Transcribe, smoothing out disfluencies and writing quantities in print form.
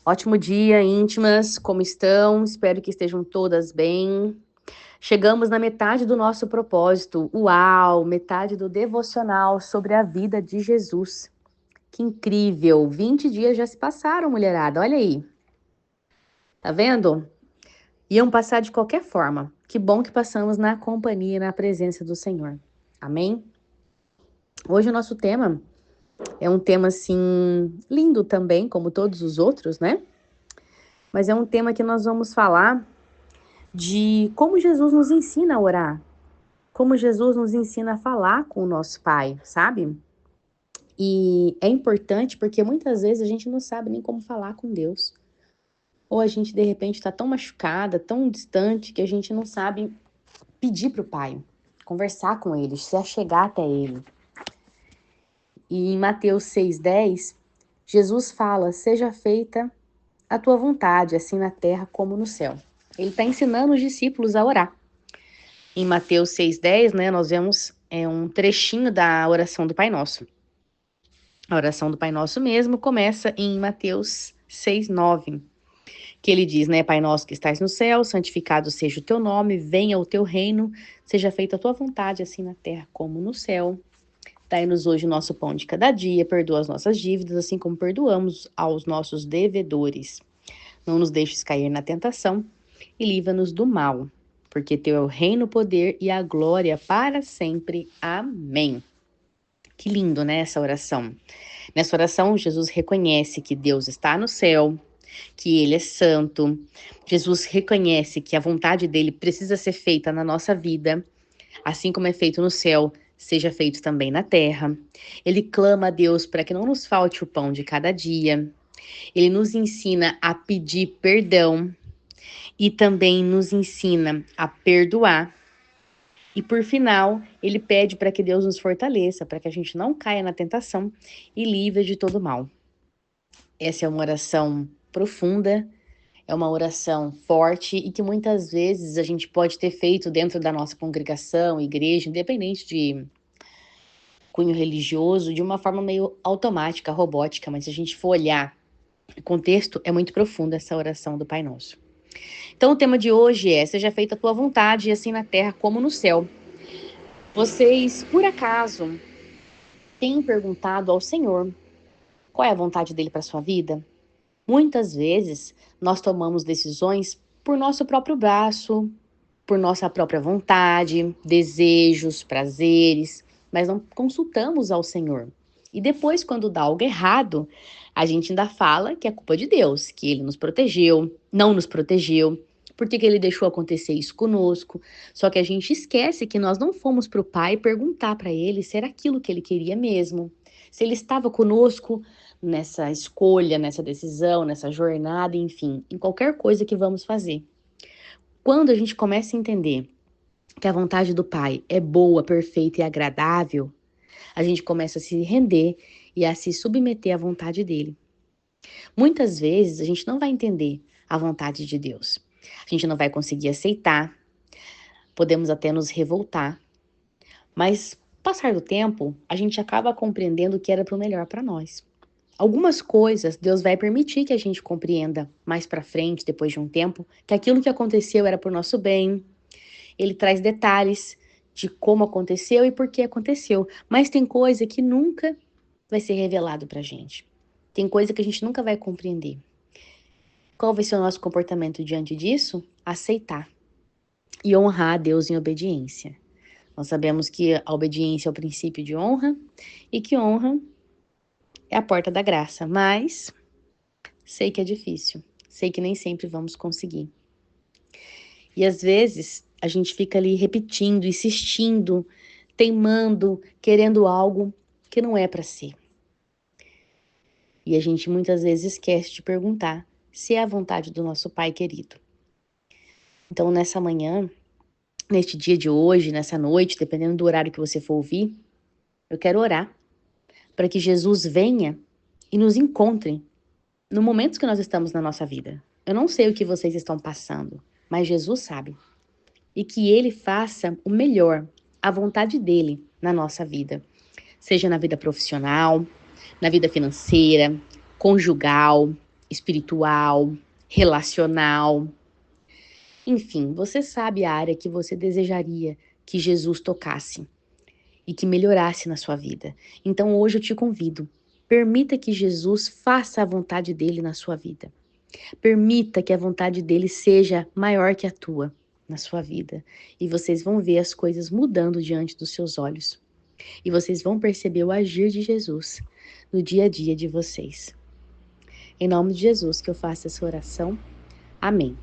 Ótimo dia, íntimas, como estão? Espero que estejam todas bem. Chegamos na metade do nosso propósito. Uau, metade do devocional sobre a vida de Jesus. Que incrível! 20 dias já se passaram, mulherada. Olha aí. Tá vendo? Iam passar de qualquer forma. Que bom que passamos na companhia e na presença do Senhor. Amém? Hoje o nosso tema é um tema assim lindo também, como todos os outros, né? Mas é um tema que nós vamos falar de como Jesus nos ensina a orar, como Jesus nos ensina a falar com o nosso Pai, sabe? E é importante porque muitas vezes a gente não sabe nem como falar com Deus. Ou a gente, de repente, está tão machucada, tão distante, que a gente não sabe pedir para o Pai, conversar com Ele, se achegar até Ele. E em Mateus 6,10, Jesus fala: seja feita a tua vontade, assim na terra como no céu. Ele está ensinando os discípulos a orar. Em Mateus 6,10, né, nós vemos um trechinho da oração do Pai Nosso. A oração do Pai Nosso mesmo começa em Mateus 6,9, que ele diz, né, Pai Nosso que estás no céu, santificado seja o teu nome, venha o teu reino, seja feita a tua vontade, assim na terra como no céu. Dai-nos hoje o nosso pão de cada dia, perdoa as nossas dívidas, assim como perdoamos aos nossos devedores. Não nos deixes cair na tentação e livra-nos do mal, porque teu é o reino, o poder e a glória para sempre. Amém. Que lindo, né, essa oração. Nessa oração, Jesus reconhece que Deus está no céu, que Ele é santo. Jesus reconhece que a vontade dele precisa ser feita na nossa vida, assim como é feito no céu, seja feito também na terra. Ele clama a Deus para que não nos falte o pão de cada dia. Ele nos ensina a pedir perdão e também nos ensina a perdoar. E por final, ele pede para que Deus nos fortaleça, para que a gente não caia na tentação e livre de todo mal. Essa é uma oração profunda, é uma oração forte e que muitas vezes a gente pode ter feito dentro da nossa congregação, igreja, independente de cunho religioso, de uma forma meio automática, robótica, mas se a gente for olhar o contexto, é muito profundo essa oração do Pai Nosso. Então o tema de hoje é: seja feita a tua vontade, assim na terra como no céu. Vocês, por acaso, têm perguntado ao Senhor qual é a vontade dele para sua vida? Muitas vezes nós tomamos decisões por nosso próprio braço, por nossa própria vontade, desejos, prazeres, mas não consultamos ao Senhor. E depois, quando dá algo errado, a gente ainda fala que é culpa de Deus, que Ele nos protegeu, não nos protegeu, por que Ele deixou acontecer isso conosco. Só que a gente esquece que nós não fomos para o Pai perguntar para Ele se era aquilo que Ele queria mesmo, se Ele estava conosco nessa escolha, nessa decisão, nessa jornada, enfim, em qualquer coisa que vamos fazer. Quando a gente começa a entender que a vontade do Pai é boa, perfeita e agradável, a gente começa a se render e a se submeter à vontade dele. Muitas vezes a gente não vai entender a vontade de Deus. A gente não vai conseguir aceitar, podemos até nos revoltar, mas passar do tempo, a gente acaba compreendendo que era para o melhor para nós. Algumas coisas Deus vai permitir que a gente compreenda mais para frente, depois de um tempo, que aquilo que aconteceu era por nosso bem. Ele traz detalhes de como aconteceu e por que aconteceu. Mas tem coisa que nunca vai ser revelado pra gente. Tem coisa que a gente nunca vai compreender. Qual vai ser o nosso comportamento diante disso? Aceitar e honrar a Deus em obediência. Nós sabemos que a obediência é o princípio de honra e que honra é a porta da graça, mas sei que é difícil, sei que nem sempre vamos conseguir. E às vezes a gente fica ali repetindo, insistindo, teimando, querendo algo que não é para ser. E a gente muitas vezes esquece de perguntar se é a vontade do nosso Pai querido. Então, nessa manhã, neste dia de hoje, nessa noite, dependendo do horário que você for ouvir, eu quero orar para que Jesus venha e nos encontre no momento que nós estamos na nossa vida. Eu não sei o que vocês estão passando, mas Jesus sabe. E que Ele faça o melhor, a vontade dEle na nossa vida. Seja na vida profissional, na vida financeira, conjugal, espiritual, relacional. Enfim, você sabe a área que você desejaria que Jesus tocasse e que melhorasse na sua vida. Então hoje eu te convido, permita que Jesus faça a vontade dele na sua vida. Permita que a vontade dele seja maior que a tua na sua vida. E vocês vão ver as coisas mudando diante dos seus olhos. E vocês vão perceber o agir de Jesus no dia a dia de vocês. Em nome de Jesus que eu faço essa oração. Amém.